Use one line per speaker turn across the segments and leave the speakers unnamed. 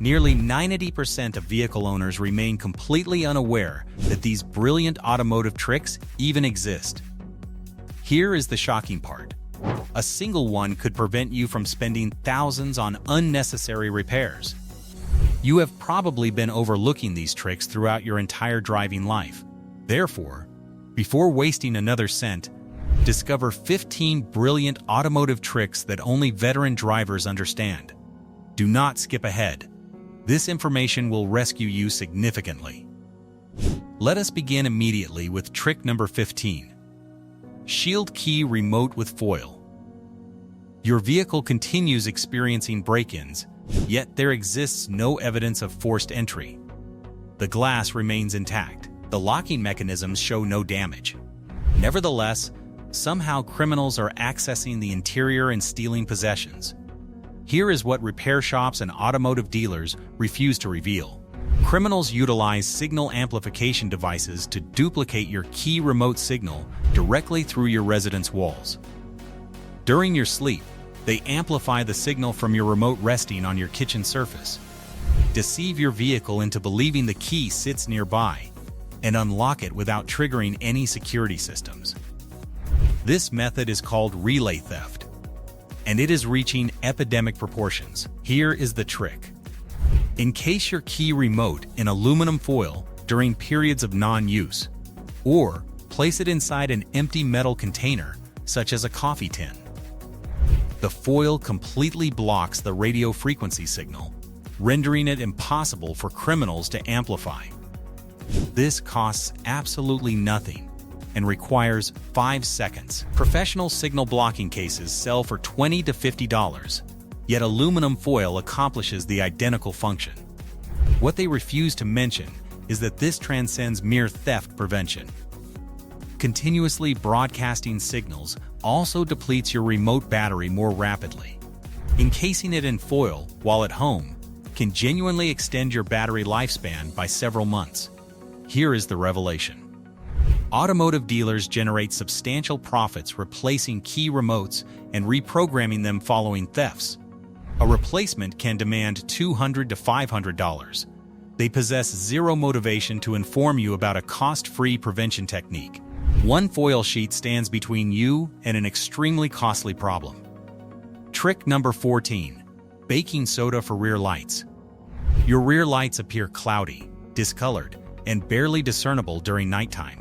Nearly 90% of vehicle owners remain completely unaware that these brilliant automotive tricks even exist. Here is the shocking part. A single one could prevent you from spending thousands on unnecessary repairs. You have probably been overlooking these tricks throughout your entire driving life. Therefore, before wasting another cent, discover 15 brilliant automotive tricks that only veteran drivers understand. Do not skip ahead. This information will rescue you significantly. Let us begin immediately with trick number 15. Shield key remote with foil. Your vehicle continues experiencing break-ins, yet there exists no evidence of forced entry. The glass remains intact. The locking mechanisms show no damage. Nevertheless, somehow criminals are accessing the interior and stealing possessions. Here is what repair shops and automotive dealers refuse to reveal. Criminals utilize signal amplification devices to duplicate your key remote signal directly through your residence walls. During your sleep, they amplify the signal from your remote resting on your kitchen surface. Deceive your vehicle into believing the key sits nearby and unlock it without triggering any security systems. This method is called relay theft, and it is reaching epidemic proportions. Here is the trick. Encase your key remote in aluminum foil during periods of non-use, or place it inside an empty metal container, such as a coffee tin. The foil completely blocks the radio frequency signal, rendering it impossible for criminals to amplify. This costs absolutely nothing and requires 5 seconds. Professional signal blocking cases sell for $20 to $50, yet aluminum foil accomplishes the identical function. What they refuse to mention is that this transcends mere theft prevention. Continuously broadcasting signals also depletes your remote battery more rapidly. Encasing it in foil while at home can genuinely extend your battery lifespan by several months. Here is the revelation. Automotive dealers generate substantial profits replacing key remotes and reprogramming them following thefts. A replacement can demand $200 to $500. They possess zero motivation to inform you about a cost-free prevention technique. One foil sheet stands between you and an extremely costly problem. Trick number 14. Baking soda for rear lights. Your rear lights appear cloudy, discolored, and barely discernible during nighttime.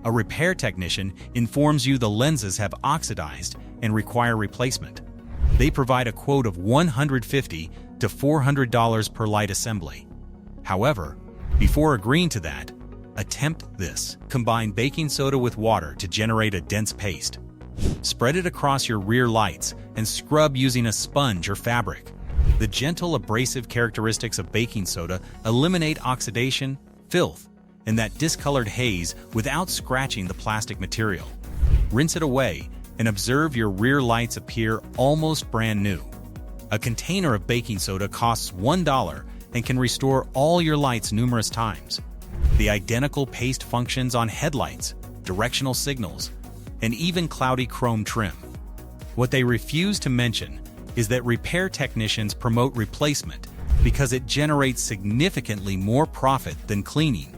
A repair technician informs you the lenses have oxidized and require replacement. They provide a quote of $150 to $400 per light assembly. However, before agreeing to that, attempt this. Combine baking soda with water to generate a dense paste. Spread it across your rear lights and scrub using a sponge or fabric. The gentle abrasive characteristics of baking soda eliminate oxidation, filth, and that discolored haze without scratching the plastic material. Rinse it away and observe your rear lights appear almost brand new. A container of baking soda costs $1 and can restore all your lights numerous times. The identical paste functions on headlights, directional signals, and even cloudy chrome trim. What they refuse to mention is that repair technicians promote replacement because it generates significantly more profit than cleaning.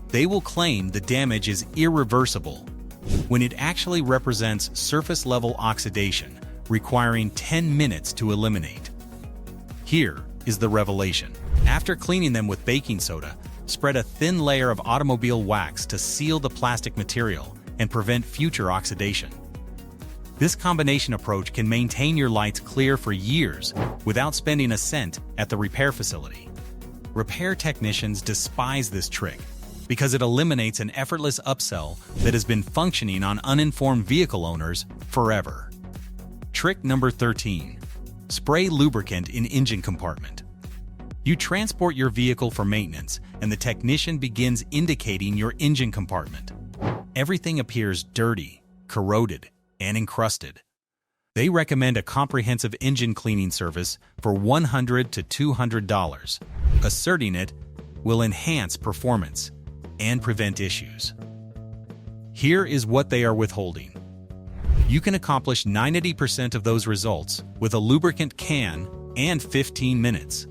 They will claim the damage is irreversible, when it actually represents surface-level oxidation, requiring 10 minutes to eliminate. Here is the revelation. After cleaning them with baking soda, spread a thin layer of automobile wax to seal the plastic material and prevent future oxidation. This combination approach can maintain your lights clear for years without spending a cent at the repair facility. Repair technicians despise this trick because it eliminates an effortless upsell that has been functioning on uninformed vehicle owners forever. Trick number 13. Spray lubricant in engine compartment. You transport your vehicle for maintenance, and the technician begins indicating your engine compartment. Everything appears dirty, corroded, and encrusted. They recommend a comprehensive engine cleaning service for $100 to $200, asserting it will enhance performance and prevent issues. Here is what they are withholding. You can accomplish 90% of those results with a lubricant can and 15 minutes.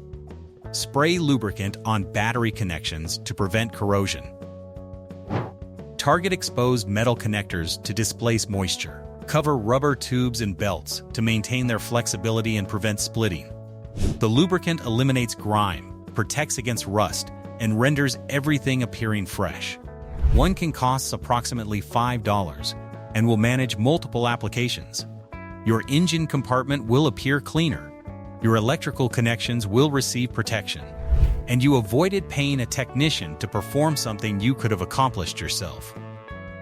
Spray lubricant on battery connections to prevent corrosion. Target exposed metal connectors to displace moisture. Cover rubber tubes and belts to maintain their flexibility and prevent splitting. The lubricant eliminates grime, protects against rust, and renders everything appearing fresh. One can cost approximately $5 and will manage multiple applications. Your engine compartment will appear cleaner. Your electrical connections will receive protection. And you avoided paying a technician to perform something you could have accomplished yourself.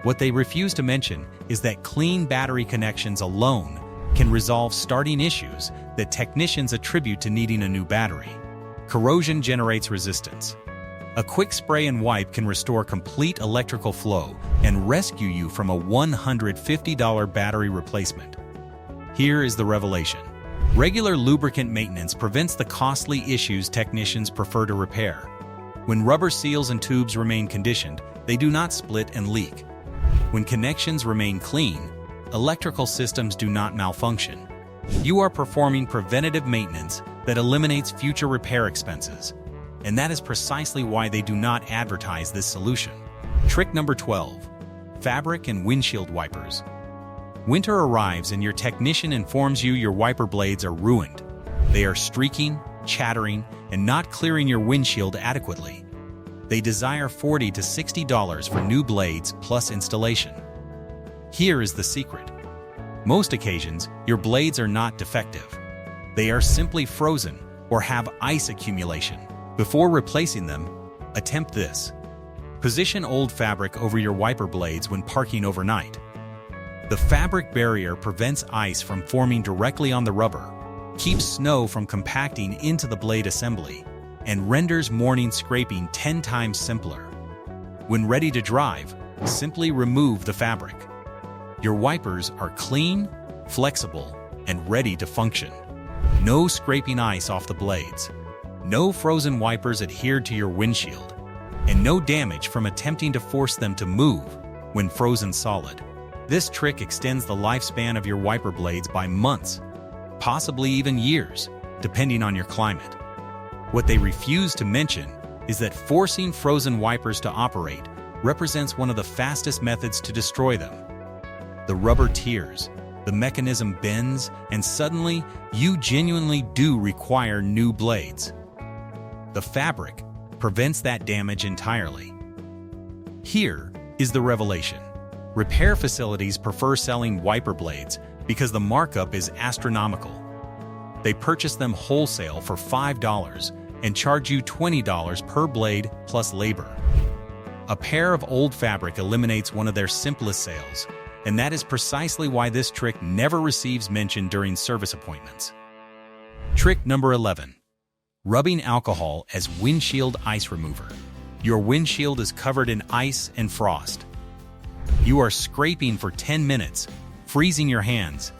What they refuse to mention is that clean battery connections alone can resolve starting issues that technicians attribute to needing a new battery. Corrosion generates resistance. A quick spray and wipe can restore complete electrical flow and rescue you from a $150 battery replacement. Here is the revelation. Regular lubricant maintenance prevents the costly issues technicians prefer to repair. When rubber seals and tubes remain conditioned, they do not split and leak. When connections remain clean, electrical systems do not malfunction. You are performing preventative maintenance that eliminates future repair expenses. And that is precisely why they do not advertise this solution. Trick number 12. Fabric and windshield wipers. Winter arrives and your technician informs you your wiper blades are ruined. They are streaking, chattering, and not clearing your windshield adequately. They desire $40 to $60 for new blades plus installation. Here is the secret. Most occasions, your blades are not defective. They are simply frozen or have ice accumulation. Before replacing them, attempt this. Position old fabric over your wiper blades when parking overnight. The fabric barrier prevents ice from forming directly on the rubber, keeps snow from compacting into the blade assembly, and renders morning scraping 10 times simpler. When ready to drive, simply remove the fabric. Your wipers are clean, flexible, and ready to function. No scraping ice off the blades. No frozen wipers adhered to your windshield, and no damage from attempting to force them to move when frozen solid. This trick extends the lifespan of your wiper blades by months, possibly even years, depending on your climate. What they refuse to mention is that forcing frozen wipers to operate represents one of the fastest methods to destroy them. The rubber tears, the mechanism bends, and suddenly you genuinely do require new blades. The fabric prevents that damage entirely. Here is the revelation. Repair facilities prefer selling wiper blades because the markup is astronomical. They purchase them wholesale for $5 and charge you $20 per blade plus labor. A pair of old fabric eliminates one of their simplest sales, and that is precisely why this trick never receives mention during service appointments. Trick number 11. Rubbing alcohol as windshield ice remover. Your windshield is covered in ice and frost. You are scraping for 10 minutes, freezing your hands,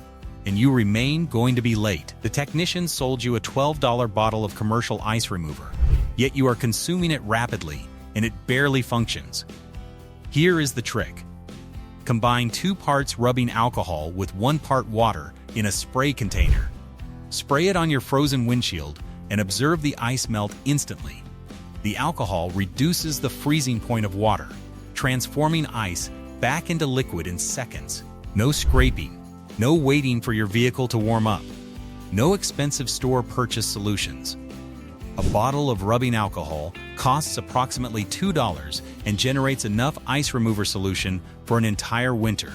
and you remain going to be late. The technician sold you a $12 bottle of commercial ice remover, yet you are consuming it rapidly and it barely functions. Here is the trick. Combine 2 parts rubbing alcohol with 1 part water in a spray container. Spray it on your frozen windshield and observe the ice melt instantly. The alcohol reduces the freezing point of water, transforming ice back into liquid in seconds. No scraping, no waiting for your vehicle to warm up, no expensive store purchase solutions. A bottle of rubbing alcohol costs approximately $2 and generates enough ice remover solution for an entire winter.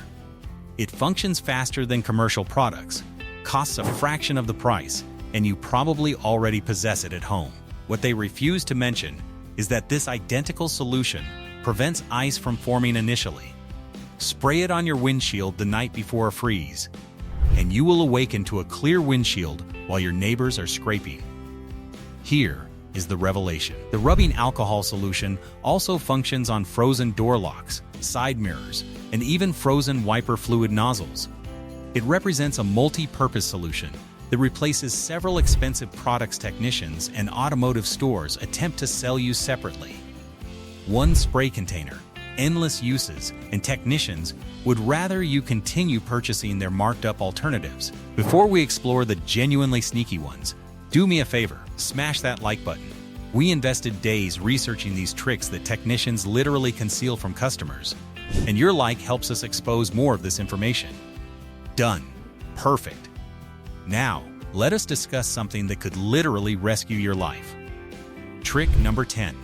It functions faster than commercial products, costs a fraction of the price, and you probably already possess it at home. What they refuse to mention is that this identical solution prevents ice from forming initially. Spray it on your windshield the night before a freeze, and you will awaken to a clear windshield while your neighbors are scraping. Here is the revelation. The rubbing alcohol solution also functions on frozen door locks, side mirrors, and even frozen wiper fluid nozzles. It represents a multi-purpose solution that replaces several expensive products technicians and automotive stores attempt to sell you separately. One spray container, endless uses, and technicians would rather you continue purchasing their marked-up alternatives. Before we explore the genuinely sneaky ones, do me a favor, smash that like button. We invested days researching these tricks that technicians literally conceal from customers, and your like helps us expose more of this information. Done. Perfect. Now, let us discuss something that could literally rescue your life. Trick number 10.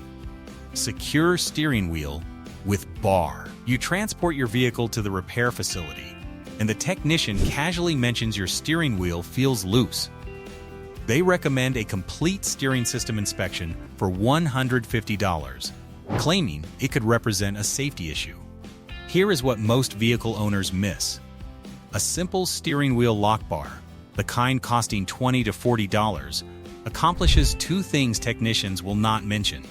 Secure steering wheel with bar. You transport your vehicle to the repair facility, and the technician casually mentions your steering wheel feels loose. They recommend a complete steering system inspection for $150, claiming it could represent a safety issue. Here is what most vehicle owners miss. A simple steering wheel lock bar, the kind costing $20 to $40, accomplishes two things technicians will not mention.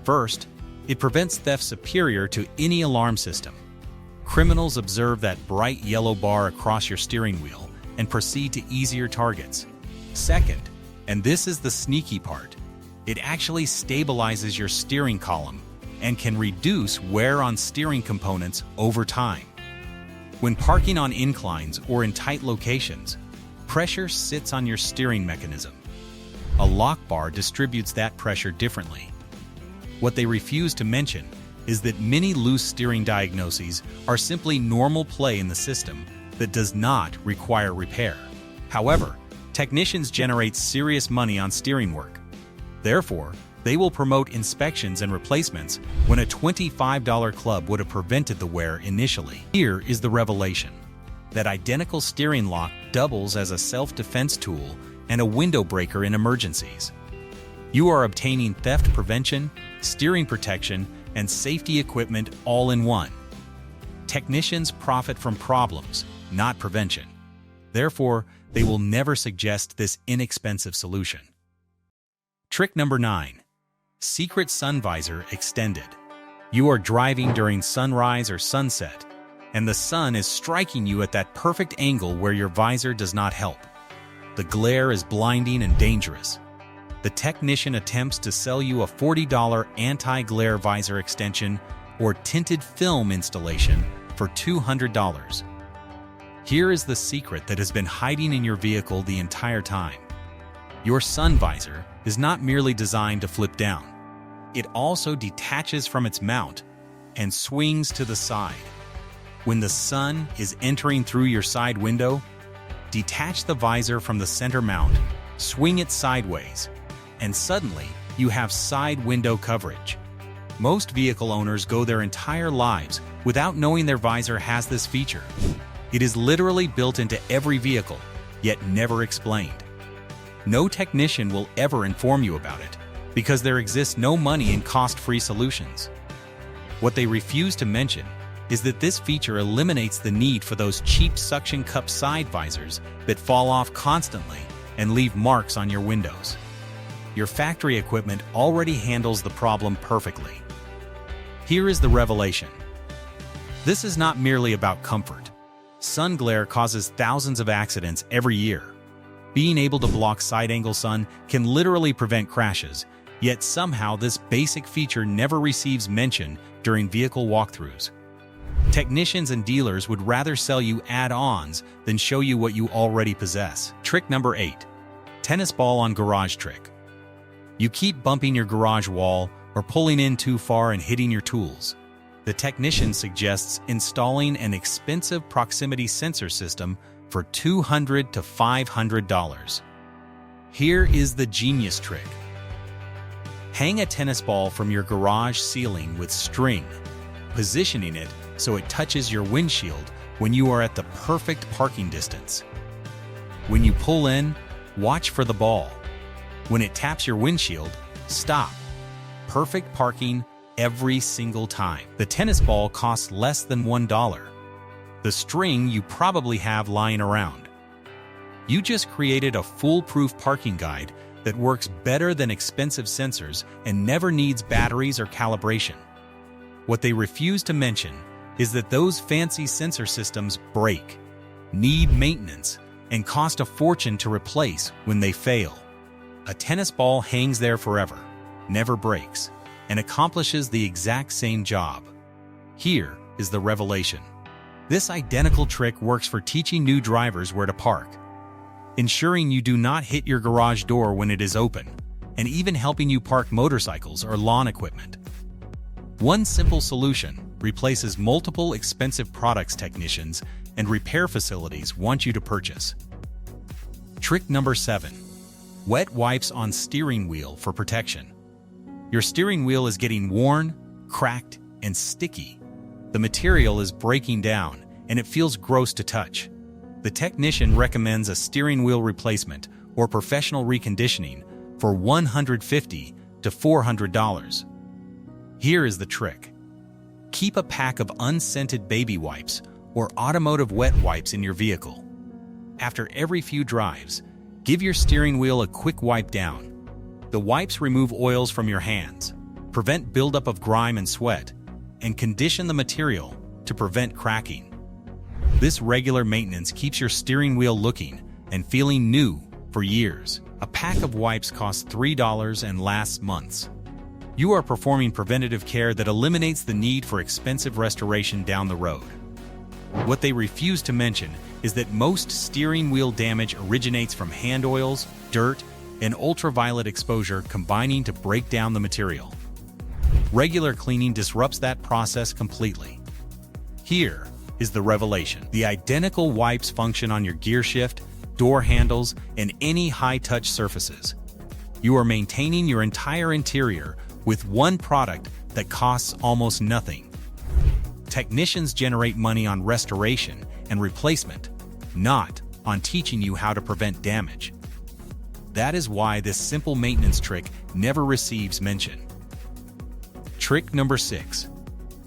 First, it prevents theft superior to any alarm system. Criminals observe that bright yellow bar across your steering wheel and proceed to easier targets. Second, and this is the sneaky part, it actually stabilizes your steering column and can reduce wear on steering components over time. When parking on inclines or in tight locations, pressure sits on your steering mechanism. A lock bar distributes that pressure differently. What they refuse to mention is that many loose steering diagnoses are simply normal play in the system that does not require repair. However, technicians generate serious money on steering work. Therefore, they will promote inspections and replacements when a $25 club would have prevented the wear initially. Here is the revelation. That identical steering lock doubles as a self-defense tool and a window breaker in emergencies. You are obtaining theft prevention, steering protection, and safety equipment all in one. Technicians profit from problems, not prevention. Therefore, they will never suggest this inexpensive solution. Trick number 9. Secret sun visor extended. You are driving during sunrise or sunset, and the sun is striking you at that perfect angle where your visor does not help. The glare is blinding and dangerous. The technician attempts to sell you a $40 anti-glare visor extension or tinted film installation for $200. Here is the secret that has been hiding in your vehicle the entire time. Your sun visor is not merely designed to flip down. It also detaches from its mount and swings to the side. When the sun is entering through your side window, detach the visor from the center mount, swing it sideways, and suddenly you have side window coverage. Most vehicle owners go their entire lives without knowing their visor has this feature. It is literally built into every vehicle, yet never explained. No technician will ever inform you about it, because there exists no money in cost-free solutions. What they refuse to mention is that this feature eliminates the need for those cheap suction cup side visors that fall off constantly and leave marks on your windows. Your factory equipment already handles the problem perfectly. Here is the revelation. This is not merely about comfort. Sun glare causes thousands of accidents every year. Being able to block side-angle sun can literally prevent crashes, yet somehow this basic feature never receives mention during vehicle walkthroughs. Technicians and dealers would rather sell you add-ons than show you what you already possess. Trick number 8. Tennis ball on garage trick. You keep bumping your garage wall or pulling in too far and hitting your tools. The technician suggests installing an expensive proximity sensor system for $200 to $500. Here is the genius trick. Hang a tennis ball from your garage ceiling with string, positioning it so it touches your windshield when you are at the perfect parking distance. When you pull in, watch for the ball. When it taps your windshield, stop. Perfect parking every single time. The tennis ball costs less than $1. The string you probably have lying around. You just created a foolproof parking guide that works better than expensive sensors and never needs batteries or calibration. What they refuse to mention is that those fancy sensor systems break, need maintenance, and cost a fortune to replace when they fail. A tennis ball hangs there forever, never breaks, and accomplishes the exact same job. Here is the revelation. This identical trick works for teaching new drivers where to park, ensuring you do not hit your garage door when it is open, and even helping you park motorcycles or lawn equipment. One simple solution replaces multiple expensive products technicians and repair facilities want you to purchase. Trick number 7. Wet wipes on steering wheel for protection. Your steering wheel is getting worn, cracked, and sticky. The material is breaking down, and it feels gross to touch. The technician recommends a steering wheel replacement or professional reconditioning for $150 to $400. Here is the trick. Keep a pack of unscented baby wipes or automotive wet wipes in your vehicle. After every few drives, give your steering wheel a quick wipe down. The wipes remove oils from your hands, prevent buildup of grime and sweat, and condition the material to prevent cracking. This regular maintenance keeps your steering wheel looking and feeling new for years. A pack of wipes costs $3 and lasts months. You are performing preventative care that eliminates the need for expensive restoration down the road. What they refuse to mention is that most steering wheel damage originates from hand oils, dirt, and ultraviolet exposure combining to break down the material. Regular cleaning disrupts that process completely. Here is the revelation. The identical wipes function on your gear shift, door handles, and any high-touch surfaces. You are maintaining your entire interior with one product that costs almost nothing. Technicians generate money on restoration and replacement, not on teaching you how to prevent damage. That is why this simple maintenance trick never receives mention. Trick number 6.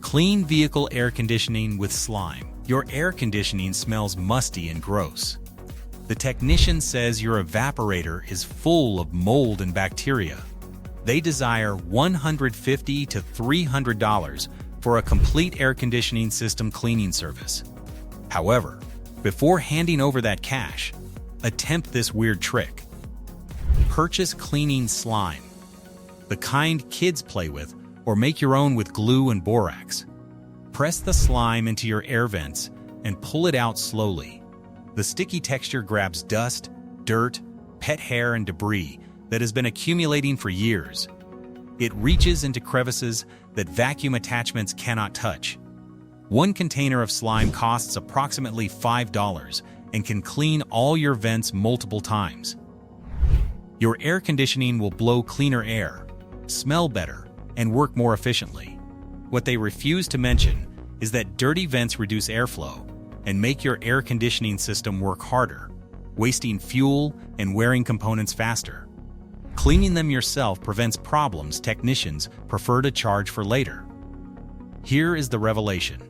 Clean vehicle air conditioning with slime. Your air conditioning smells musty and gross. The technician says your evaporator is full of mold and bacteria. They desire $150 to $300 for a complete air conditioning system cleaning service. However, before handing over that cash, attempt this weird trick. Purchase cleaning slime, the kind kids play with, or make your own with glue and borax. Press the slime into your air vents and pull it out slowly. The sticky texture grabs dust, dirt, pet hair, and debris that has been accumulating for years. It reaches into crevices that vacuum attachments cannot touch. One container of slime costs approximately $5 and can clean all your vents multiple times. Your air conditioning will blow cleaner air, smell better, and work more efficiently. What they refuse to mention is that dirty vents reduce airflow and make your air conditioning system work harder, wasting fuel and wearing components faster. Cleaning them yourself prevents problems technicians prefer to charge for later. Here is the revelation.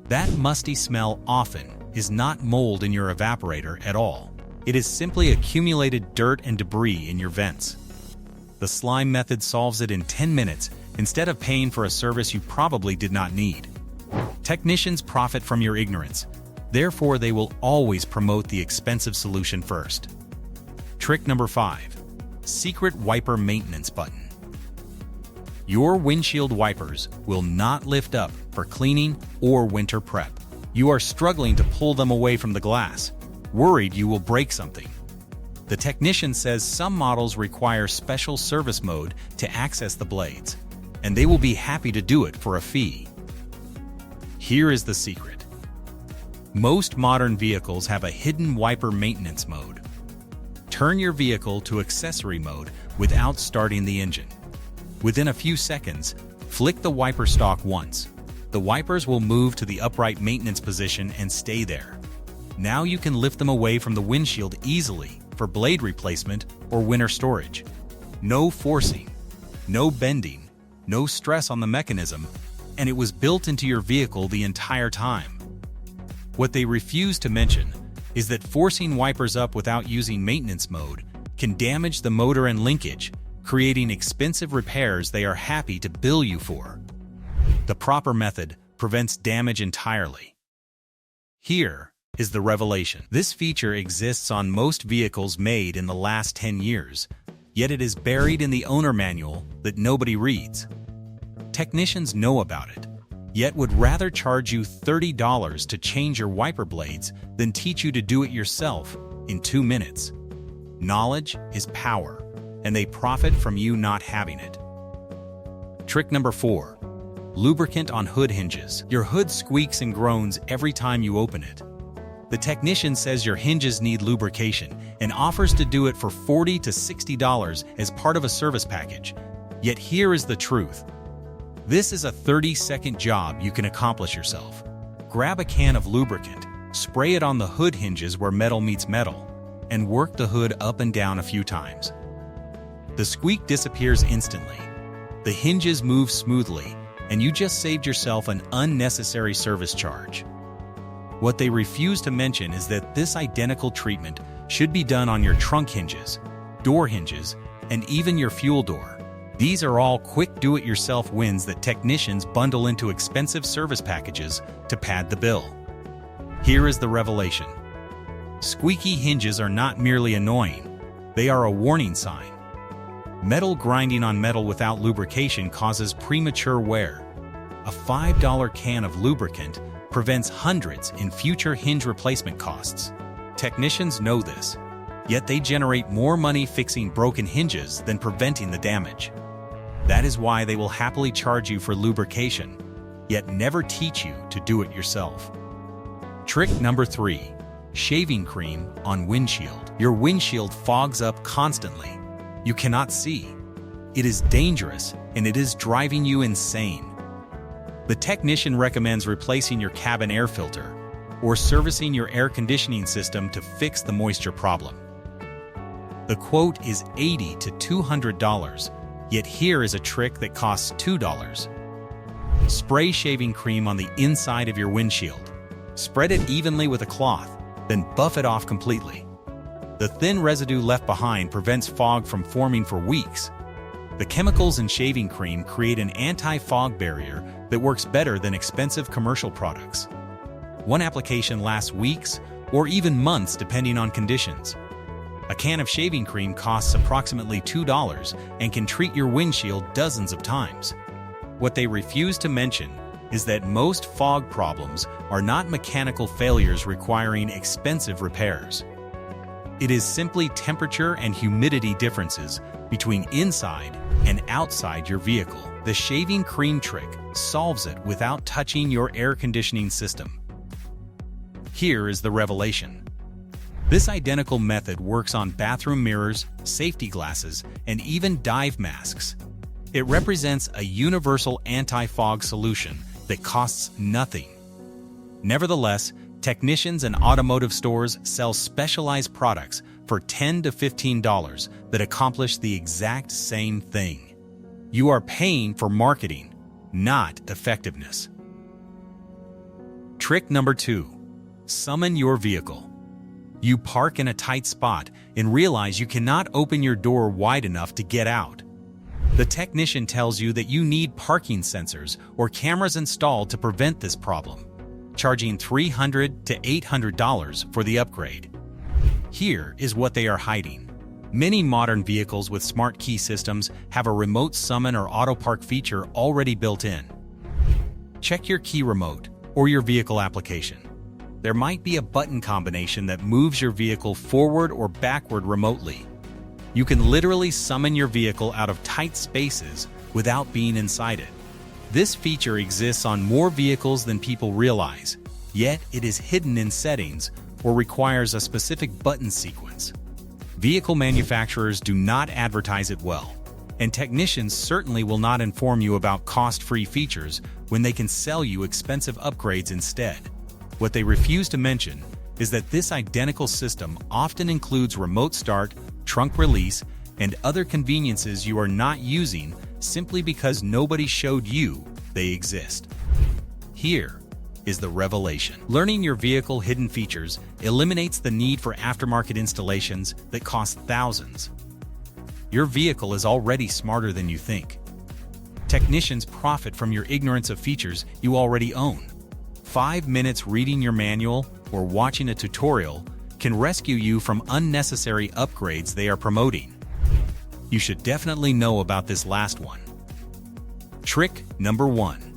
That musty smell often is not mold in your evaporator at all. It is simply accumulated dirt and debris in your vents. The slime method solves it in 10 minutes instead of paying for a service you probably did not need. Technicians profit from your ignorance. Therefore, they will always promote the expensive solution first. Trick number 5. Secret wiper maintenance button. Your windshield wipers will not lift up for cleaning or winter prep. You are struggling to pull them away from the glass, worried you will break something. The technician says some models require special service mode to access the blades, and they will be happy to do it for a fee. Here is the secret. Most modern vehicles have a hidden wiper maintenance mode. Turn your vehicle to accessory mode without starting the engine. Within a few seconds, flick the wiper stalk once. The wipers will move to the upright maintenance position and stay there. Now you can lift them away from the windshield easily for blade replacement or winter storage. No forcing, no bending, no stress on the mechanism, and it was built into your vehicle the entire time. What they refuse to mention is that forcing wipers up without using maintenance mode can damage the motor and linkage, creating expensive repairs they are happy to bill you for. The proper method prevents damage entirely. Here is the revelation. This feature exists on most vehicles made in the last 10 years, yet it is buried in the owner manual that nobody reads. Technicians know about it, yet would rather charge you $30 to change your wiper blades than teach you to do it yourself in 2 minutes. Knowledge is power. and they profit from you not having it. Trick number 4. Lubricant on hood hinges. Your hood squeaks and groans every time you open it. The technician says your hinges need lubrication and offers to do it for $40 to $60 as part of a service package. Yet here is the truth. This is a 30-second job you can accomplish yourself. Grab a can of lubricant, spray it on the hood hinges where metal meets metal, and work the hood up and down a few times. The squeak disappears instantly. The hinges move smoothly, and you just saved yourself an unnecessary service charge. What they refuse to mention is that this identical treatment should be done on your trunk hinges, door hinges, and even your fuel door. These are all quick do-it-yourself wins that technicians bundle into expensive service packages to pad the bill. Here is the revelation. Squeaky hinges are not merely annoying, they are a warning sign. Metal grinding on metal without lubrication causes premature wear. A $5 can of lubricant prevents hundreds in future hinge replacement costs. Technicians know this, yet they generate more money fixing broken hinges than preventing the damage. That is why they will happily charge you for lubrication, yet never teach you to do it yourself. Trick number 3. Shaving cream on windshield. Your windshield fogs up constantly. You cannot see. It is dangerous, and it is driving you insane. The technician recommends replacing your cabin air filter or servicing your air conditioning system to fix the moisture problem. The quote is $80 to $200, yet here is a trick that costs $2. Spray shaving cream on the inside of your windshield. Spread it evenly with a cloth, then buff it off completely. The thin residue left behind prevents fog from forming for weeks. The chemicals in shaving cream create an anti-fog barrier that works better than expensive commercial products. One application lasts weeks or even months depending on conditions. A can of shaving cream costs approximately $2 and can treat your windshield dozens of times. What they refuse to mention is that most fog problems are not mechanical failures requiring expensive repairs. It is simply temperature and humidity differences between inside and outside your vehicle. The shaving cream trick solves it without touching your air conditioning system. Here is the revelation. This identical method works on bathroom mirrors, safety glasses, and even dive masks. It represents a universal anti-fog solution that costs nothing. Nevertheless, technicians and automotive stores sell specialized products for $10 to $15 that accomplish the exact same thing. You are paying for marketing, not effectiveness. Trick number 2. Summon your vehicle. You park in a tight spot and realize you cannot open your door wide enough to get out. The technician tells you that you need parking sensors or cameras installed to prevent this problem, charging $300 to $800 for the upgrade. Here is what they are hiding. Many modern vehicles with smart key systems have a remote summon or auto park feature already built in. Check your key remote or your vehicle application. There might be a button combination that moves your vehicle forward or backward remotely. You can literally summon your vehicle out of tight spaces without being inside it. This feature exists on more vehicles than people realize, yet it is hidden in settings or requires a specific button sequence. Vehicle manufacturers do not advertise it well, and technicians certainly will not inform you about cost-free features when they can sell you expensive upgrades instead. What they refuse to mention is that this identical system often includes remote start, trunk release, and other conveniences you are not using simply because nobody showed you they exist. Here is the revelation. Learning your vehicle hidden features eliminates the need for aftermarket installations that cost thousands. Your vehicle is already smarter than you think. Technicians profit from your ignorance of features you already own. 5 minutes reading your manual or watching a tutorial can rescue you from unnecessary upgrades they are promoting. You should definitely know about this last one. Trick number 1.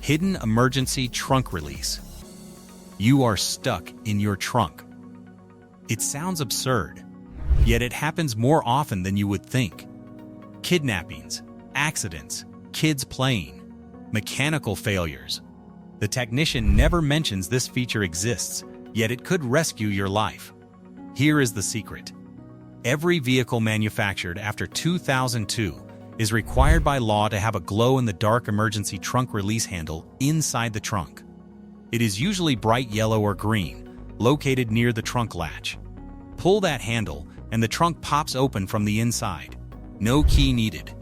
Hidden emergency trunk release. You are stuck in your trunk. It sounds absurd, Yet it happens more often than you would think. Kidnappings, accidents, kids playing, mechanical failures. The technician never mentions this feature exists, yet it could rescue your life. Here is the secret. Every vehicle manufactured after 2002 is required by law to have a glow-in-the-dark emergency trunk release handle inside the trunk. It is usually bright yellow or green, located near the trunk latch. Pull that handle, and the trunk pops open from the inside. No key needed.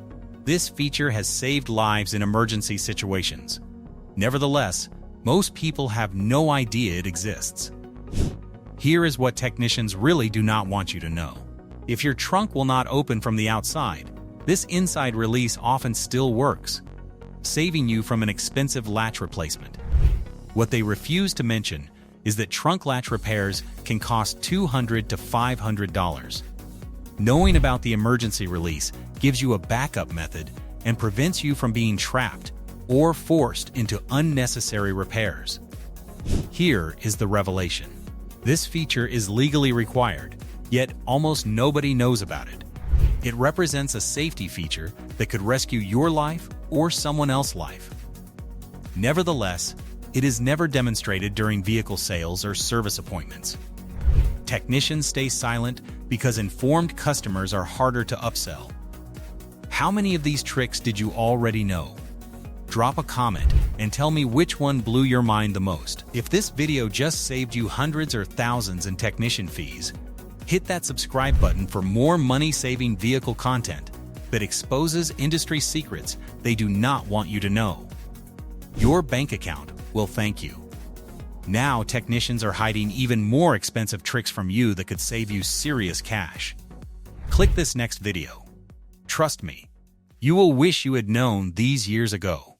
This feature has saved lives in emergency situations. Nevertheless, most people have no idea it exists. Here is what technicians really do not want you to know. If your trunk will not open from the outside, this inside release often still works, saving you from an expensive latch replacement. What they refuse to mention is that trunk latch repairs can cost $200 to $500. Knowing about the emergency release gives you a backup method and prevents you from being trapped or forced into unnecessary repairs. Here is the revelation. This feature is legally required, yet almost nobody knows about it. It represents a safety feature that could rescue your life or someone else's life. Nevertheless, it is never demonstrated during vehicle sales or service appointments. Technicians stay silent because informed customers are harder to upsell. How many of these tricks did you already know? Drop a comment and tell me which one blew your mind the most. If this video just saved you hundreds or thousands in technician fees, hit that subscribe button for more money-saving vehicle content that exposes industry secrets they do not want you to know. Your bank account will thank you. Now technicians are hiding even more expensive tricks from you that could save you serious cash. Click this next video. Trust me, you will wish you had known these years ago.